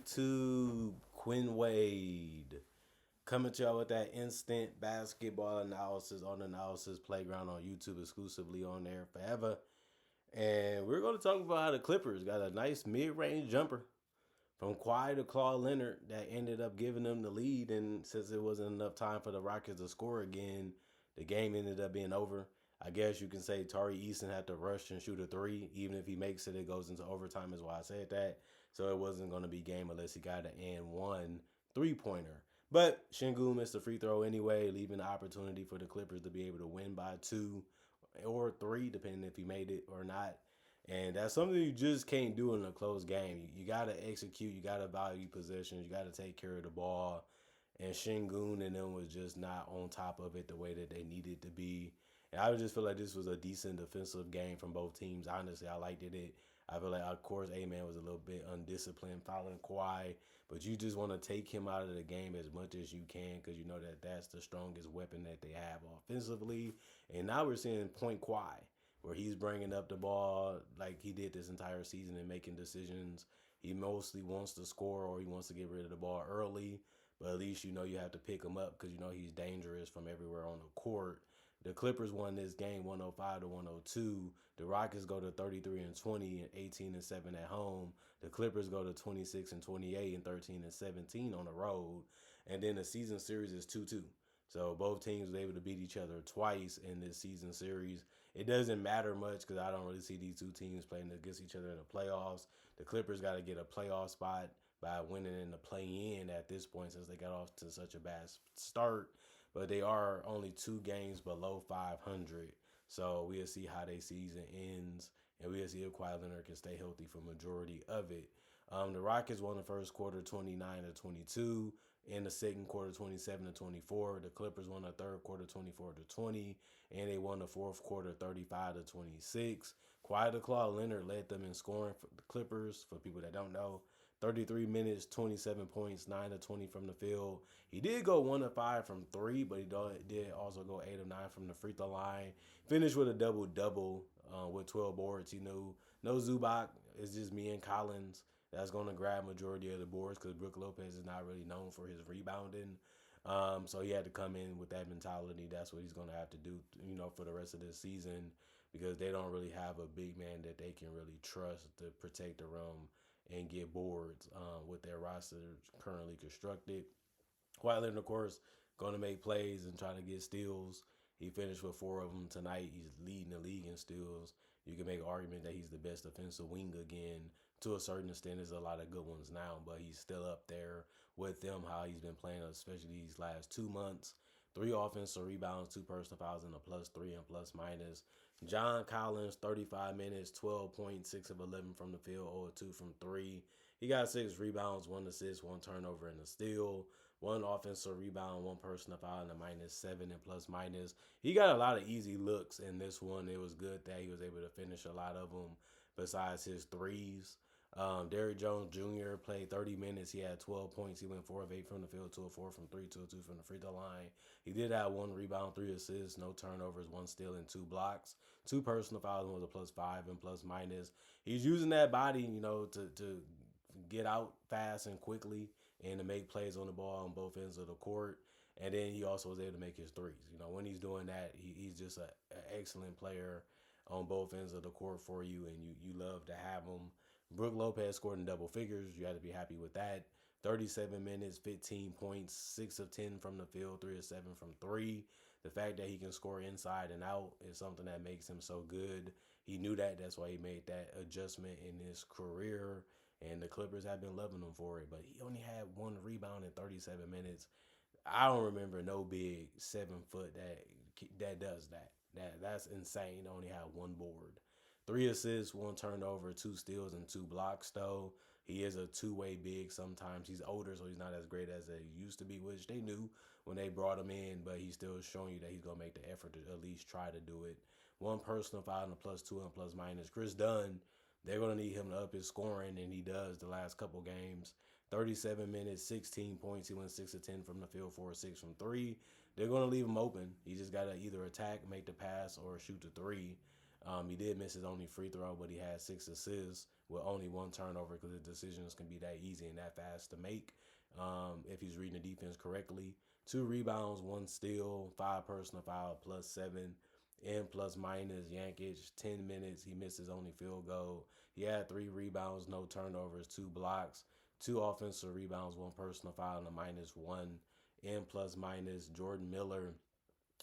YouTube? Quinn Wade coming to y'all with that instant basketball analysis on Analysis Playground on YouTube, exclusively on there forever. And we're going to talk about how the Clippers got a nice mid-range jumper from Kawhi to Claude Leonard that ended up giving them the lead. And since it wasn't enough time for the Rockets to score again, the game ended up being over. I guess you can say Tari Eason had to rush and shoot a three. Even if he makes it, it goes into overtime, is why I said that. So it wasn't going to be game unless he got an and one three-pointer. But Şengün missed a free throw anyway, leaving the opportunity for the Clippers to be able to win by two or three, depending if he made it or not. And that's something you just can't do in a close game. You got to execute. You got to value possessions. You got to take care of the ball. And Şengün and them was just not on top of it the way that they needed to be. And I just feel like this was a decent defensive game from both teams. Honestly, I liked it. I feel like, of course, A-Man was a little bit undisciplined following Kawhi. But you just want to take him out of the game as much as you can because you know that that's the strongest weapon that they have offensively. And now we're seeing point Kawhi, where he's bringing up the ball like he did this entire season and making decisions. He mostly wants to score or he wants to get rid of the ball early, but at least you know you have to pick him up because you know he's dangerous from everywhere on the court. The Clippers won this game 105 to 102. The Rockets go to 33 and 20 and 18 and 7 at home. The Clippers go to 26 and 28 and 13 and 17 on the road. And then the season series is 2-2. So both teams were able to beat each other twice in this season series. It doesn't matter much because I don't really see these two teams playing against each other in the playoffs. The Clippers got to get a playoff spot by winning in the play-in at this point since they got off to such a bad start. But they are only 2 games below 500. So we'll see how their season ends, and we'll see if Kawhi Leonard can stay healthy for majority of it. The Rockets won the first quarter 29 to 22. In the second quarter 27 to 24. The Clippers won the third quarter 24 to 20. And they won the fourth quarter 35 to 26. Kawhi the Claude Leonard led them in scoring for the Clippers, for people that don't know. 33 minutes, 27 points, 9 to 20 from the field. He did go 1 to 5 from three, but he did also go 8 of 9 from the free throw line. Finished with a double-double with 12 boards. He knew no Zubac. It's just me and Collins that's going to grab majority of the boards because Brook Lopez is not really known for his rebounding. So he had to come in with that mentality. That's what he's going to have to do, you know, for the rest of this season because they don't really have a big man that they can really trust to protect the rim and get boards with their roster currently constructed. Kawhi Leonard, of course, going to make plays and trying to get steals. He finished with 4 of them tonight. He's leading the league in steals. You can make an argument that he's the best defensive wing again. To a certain extent, there's a lot of good ones now, but he's still up there with them, how he's been playing, especially these last 2 months. 3 offensive rebounds, 2 personal fouls, and a +3 and plus-minus. John Collins, 35 minutes, 12 points, 6 of 11 from the field, 0 of 2 from 3. He got 6 rebounds, 1 assist, 1 turnover, and a steal. 1 offensive rebound, 1 personal foul, and a -7 and plus-minus. He got a lot of easy looks in this one. It was good that he was able to finish a lot of them besides his threes. Derrick Jones Jr. played 30 minutes. He had 12 points. He went 4 of 8 from the field, 2 of 4 from 3, 2 of 2 from the free throw line. He did have 1 rebound, 3 assists, no turnovers, 1 steal, and 2 blocks. 2 personal fouls, was a +5 and plus-minus. He's using that body, you know, to get out fast and quickly and to make plays on the ball on both ends of the court. And then he also was able to make his threes. You know, when he's doing that, he's just an excellent player on both ends of the court for you, and you love to have him. Brook Lopez scored in double figures. You had to be happy with that. 37 minutes, 15 points, 6 of 10 from the field, 3 of 7 from 3. The fact that he can score inside and out is something that makes him so good. He knew that. That's why he made that adjustment in his career. And the Clippers have been loving him for it. But he only had 1 rebound in 37 minutes. I don't remember no big 7-foot that does that. That's insane. He only had 1 board. 3 assists, 1 turnover, 2 steals, and 2 blocks, though. He is a two-way big sometimes. He's older, so he's not as great as he used to be, which they knew when they brought him in, but he's still showing you that he's going to make the effort to at least try to do it. 1 personal foul and a +2 and plus-minus. Chris Dunn, they're going to need him to up his scoring, and he does the last couple games. 37 minutes, 16 points. He went 6 of 10 from the field, 4 of 6 from 3. They're going to leave him open. He just got to either attack, make the pass, or shoot the 3. He did miss his only free throw, but he had 6 assists with only one turnover because the decisions can be that easy and that fast to make if he's reading the defense correctly. 2 rebounds, 1 steal, 5 personal foul, +7. And plus minus Yankic, 10 minutes. He missed his only field goal. He had 3 rebounds, no turnovers, 2 blocks, 2 offensive rebounds, 1 personal foul, and a -1. And plus minus Jordan Miller,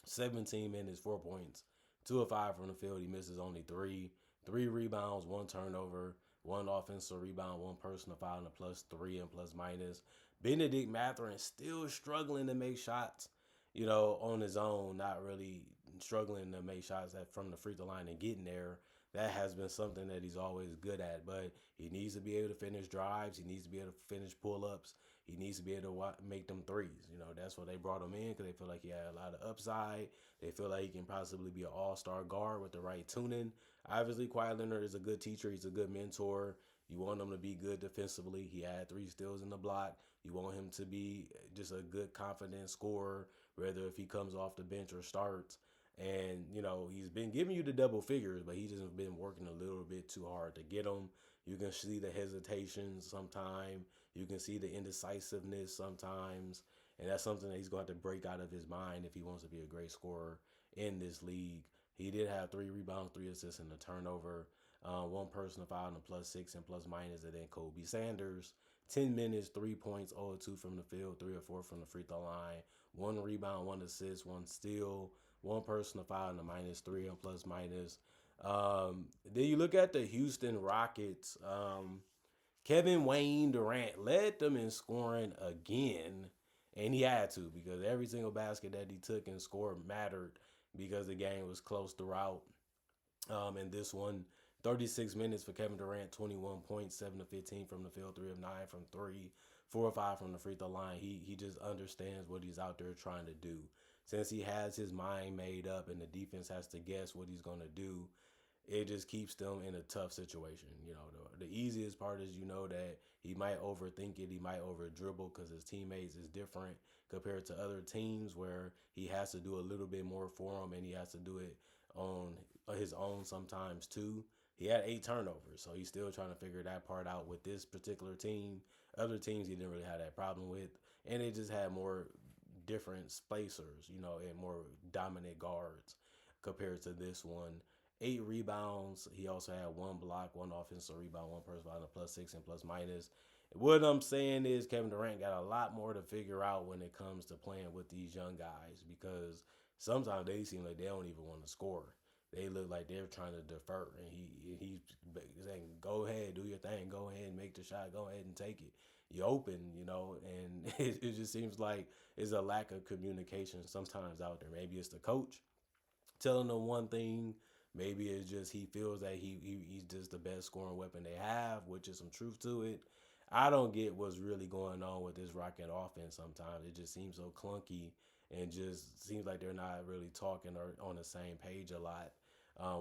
17 minutes, 4 points, 2 of 5 from the field. He misses only three. 3 rebounds, 1 turnover, 1 offensive rebound, 1 personal foul, and a +3 and plus minus. Benedict Mathurin still struggling to make shots, on his own, not really struggling to make shots from the free throw line and getting there. That has been something that he's always good at, but he needs to be able to finish drives. He needs to be able to finish pull ups. He needs to be able to make them threes. That's what they brought him in because they feel like he had a lot of upside. They feel like he can possibly be an all-star guard with the right tuning. Obviously, Kawhi Leonard is a good teacher. He's a good mentor. You want him to be good defensively. He had 3 steals in the block. You want him to be just a good, confident scorer, whether if he comes off the bench or starts. And, he's been giving you the double figures, but he just been working a little bit too hard to get them. You can see the hesitations sometimes. You can see the indecisiveness sometimes. And that's something that he's going to have to break out of his mind if he wants to be a great scorer in this league. He did have 3 rebounds, 3 assists, and a turnover. 1 personal foul and a +6 and plus minus. And then Kobe Sanders, 10 minutes, 3 points, 0 of 2 from the field, 3 of 4 from the free throw line, 1 rebound, 1 assist, 1 steal, 1 personal foul and a -3 and plus minus. Then you look at the Houston Rockets. Kevin Wayne Durant led them in scoring again, and he had to because every single basket that he took and scored mattered because the game was close throughout. And this one, 36 minutes for Kevin Durant, 21 points, 7 of 15 from the field, 3 of 9 from three, 4 of 5 from the free throw line. He just understands what he's out there trying to do. Since he has his mind made up and the defense has to guess what he's going to do, it just keeps them in a tough situation. The easiest part is that he might overthink it, he might over dribble because his teammates is different compared to other teams where he has to do a little bit more for them and he has to do it on his own sometimes too. He had 8 turnovers, so he's still trying to figure that part out with this particular team. Other teams he didn't really have that problem with, and they just had more different spacers, and more dominant guards compared to this one. 8 rebounds. He also had 1 block, 1 offensive rebound, 1 personal foul, a +6 and plus minus. What I'm saying is Kevin Durant got a lot more to figure out when it comes to playing with these young guys because sometimes they seem like they don't even want to score. They look like they're trying to defer, and he's saying, "Go ahead, do your thing. Go ahead and make the shot. Go ahead and take it. You open, And it just seems like it's a lack of communication sometimes out there. Maybe it's the coach telling them one thing. Maybe it's just he feels that he's just the best scoring weapon they have, which is some truth to it. I don't get what's really going on with this Rocket offense sometimes. It just seems so clunky and just seems like they're not really talking or on the same page a lot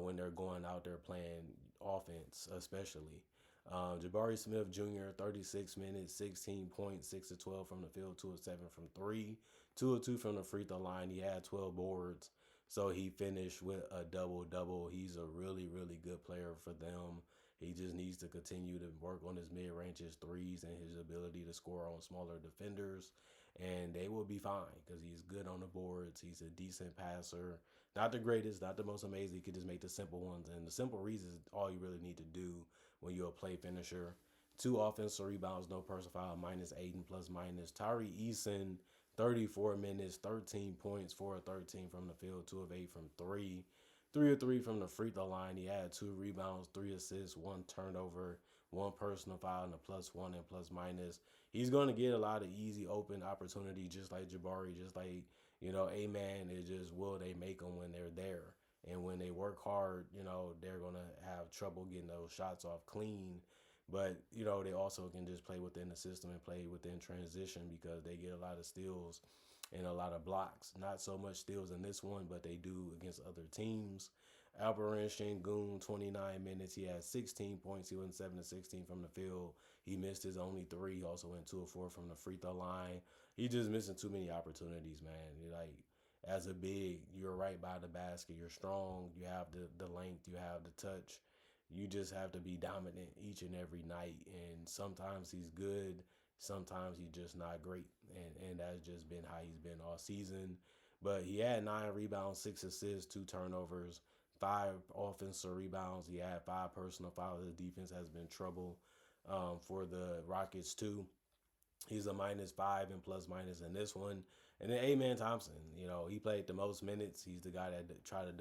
when they're going out there playing offense, especially. Jabari Smith Jr., 36 minutes, 16 points, 6 of 12 from the field, 2 of 7 from three, 2 of 2 from the free throw line. He had 12 boards. So he finished with a double-double. He's a really, really good player for them. He just needs to continue to work on his mid-range, his threes, and his ability to score on smaller defenders. And they will be fine because he's good on the boards. He's a decent passer. Not the greatest, not the most amazing. He could just make the simple ones. And the simple reasons is all you really need to do when you're a play finisher. 2 offensive rebounds, no personal foul, -8 and plus minus. Tyree Eason, 34 minutes, 13 points, 4 of 13 from the field, 2 of 8 from three, 3 of 3 from the free throw line. He had 2 rebounds, 3 assists, 1 turnover, 1 personal foul, and a +1 and plus minus. He's going to get a lot of easy open opportunity, just like Jabari, just like, A-Man. It's just will they make them when they're there. And when they work hard, they're going to have trouble getting those shots off clean. But, they also can just play within the system and play within transition because they get a lot of steals and a lot of blocks. Not so much steals in this one, but they do against other teams. Alperen Sengun, 29 minutes. He had 16 points. He went 7 of 16 from the field. He missed his only three. He also went 2 of 4 from the free throw line. He just missing too many opportunities, man. Like, as a big, you're right by the basket. You're strong. You have the length. You have the touch. You just have to be dominant each and every night. And sometimes he's good, sometimes he's just not great. And that's just been how he's been all season. But he had 9 rebounds, 6 assists, 2 turnovers, 5 offensive rebounds. He had 5 personal fouls. The defense has been trouble for the Rockets too. He's a -5 and plus minus in this one. And then Amen Thompson, he played the most minutes. He's the guy that try to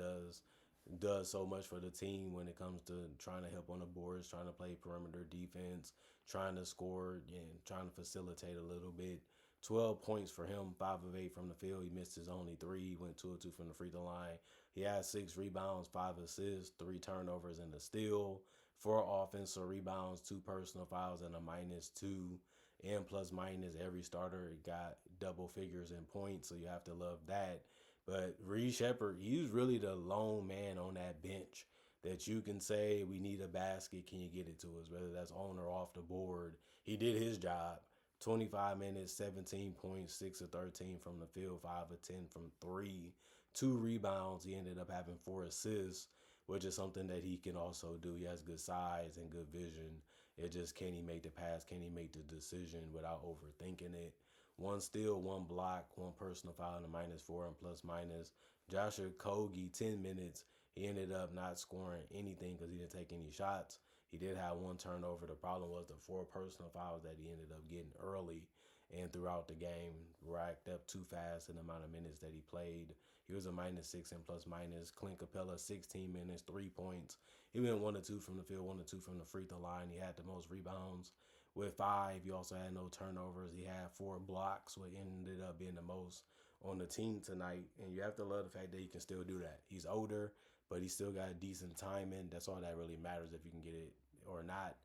does so much for the team when it comes to trying to help on the boards, trying to play perimeter defense, trying to score, and trying to facilitate a little bit. 12 points for him, 5 of 8 from the field. He missed his only three. He went 2 of 2 from the free throw line. He had 6 rebounds, 5 assists, 3 turnovers, and a steal. 4 offensive rebounds, 2 personal fouls, and a -2. And plus minus, every starter got double figures in points, so you have to love that. But Reed Shepard, he's really the lone man on that bench that you can say, we need a basket, can you get it to us? Whether that's on or off the board. He did his job. 25 minutes, 17 points, 6 of 13 from the field, 5 of 10 from three, 2 rebounds. He ended up having 4 assists, which is something that he can also do. He has good size and good vision. It just, can he make the pass? Can he make the decision without overthinking it? 1 steal, 1 block, 1 personal foul, and a -4 and plus minus. Joshua Kogi, 10 minutes. He ended up not scoring anything because he didn't take any shots. He did have 1 turnover. The problem was the 4 personal fouls that he ended up getting early and throughout the game, racked up too fast in the amount of minutes that he played. He was a -6 and plus minus. Clint Capella, 16 minutes, 3 points. He went 1 of 2 from the field, 1 of 2 from the free throw line. He had the most rebounds with 5. He also had no turnovers. He had 4 blocks, what ended up being the most on the team tonight. And you have to love the fact that he can still do that. He's older, but he still got decent timing. That's all that really matters, if you can get it or not,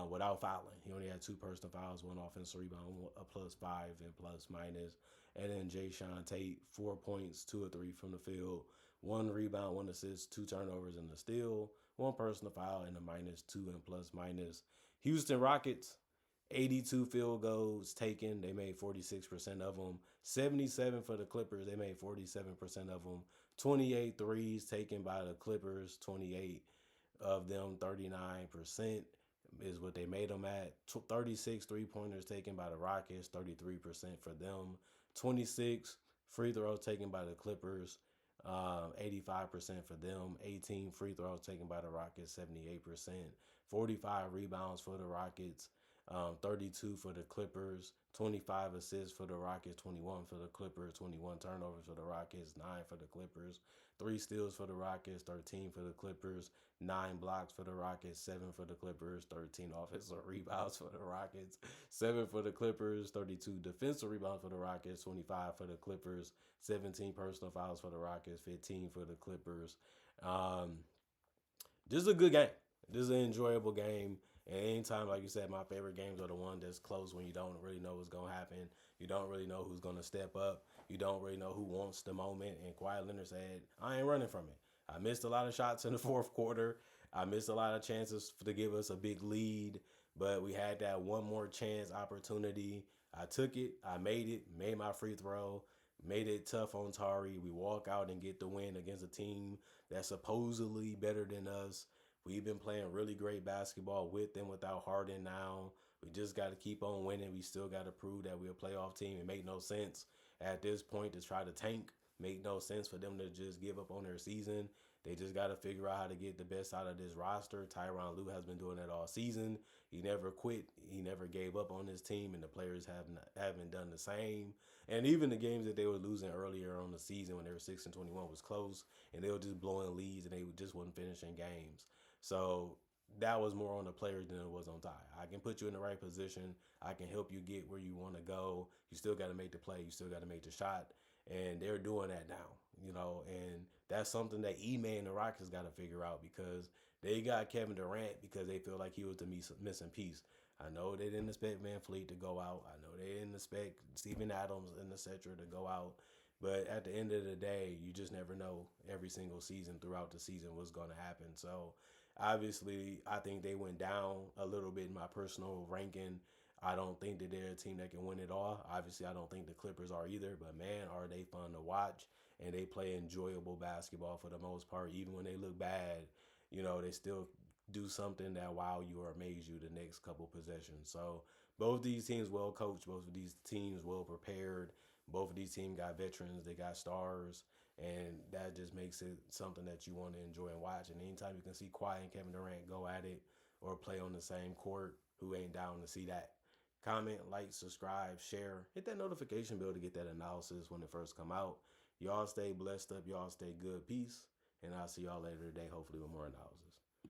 without fouling. He only had 2 personal fouls, 1 offensive rebound, a +5 and plus minus. And then Jay Sean Tate, 4 points, 2 of 3 from the field, 1 rebound, 1 assist, 2 turnovers, and a steal, 1 personal foul, and a -2 and plus minus. Houston Rockets, 82 field goals taken. They made 46% of them. 77 for the Clippers. They made 47% of them. 28 threes taken by the Clippers. 28 of them, 39% is what they made them at. 36 3-pointers taken by the Rockets. 33% for them. 26 free throws taken by the Clippers. 85% for them. 18 free throws taken by the Rockets, 78%. 45 rebounds for the Rockets, 32 for the Clippers. 25 assists for the Rockets, 21 for the Clippers. 21 turnovers for the Rockets, 9 for the Clippers. 3 steals for the Rockets, 13 for the Clippers. 9 blocks for the Rockets, 7 for the Clippers. 13 offensive rebounds for the Rockets, 7 for the Clippers. 32 defensive rebounds for the Rockets, 25 for the Clippers. 17 personal fouls for the Rockets, 15 for the Clippers. This is a good game. This is an enjoyable game. And anytime, like you said, my favorite games are the one that's close when you don't really know what's going to happen. You don't really know who's going to step up. You don't really know who wants the moment. And Kawhi Leonard said, I ain't running from it. I missed a lot of shots in the fourth quarter. I missed a lot of chances to give us a big lead. But we had that one more chance opportunity. I took it. I made my free throw, made it tough on Tari. We walk out and get the win against a team that's supposedly better than us. We've been playing really great basketball with and without Harden now. We just got to keep on winning. We still got to prove that we're a playoff team. It make no sense at this point to try to tank. Make no sense for them to just give up on their season. They just got to figure out how to get the best out of this roster. Tyronn Lue has been doing that all season. He never quit. He never gave up on his team, and the players haven't done the same. And even the games that they were losing earlier on the season when they were 6-21 was close, and they were just blowing leads, and they just wasn't finishing games. So that was more on the players than it was on Ty. I can put you in the right position. I can help you get where you want to go. You still got to make the play. You still got to make the shot. And they're doing that now, and that's something that E-Man and the Rockets got to figure out, because they got Kevin Durant because they feel like he was the missing piece. I know they didn't expect Van Fleet to go out. I know they didn't expect Steven Adams and etc. to go out. But at the end of the day, you just never know every single season throughout the season what's going to happen. So obviously, I think they went down a little bit in my personal ranking. I don't think that they're a team that can win it all. Obviously, I don't think the Clippers are either. But, man, are they fun to watch. And they play enjoyable basketball for the most part. Even when they look bad, they still do something that wow you or amaze you the next couple possessions. So both these teams well coached, both of these teams well prepared, both of these teams got veterans, they got stars, and that just makes it something that you want to enjoy and watch. And anytime you can see Kawhi and Kevin Durant go at it or play on the same court, who ain't down to see that? Comment, like, subscribe, share, hit that notification bell to get that analysis when it first come out. Y'all stay blessed up, y'all stay good, peace, and I'll see y'all later today, hopefully with more analysis.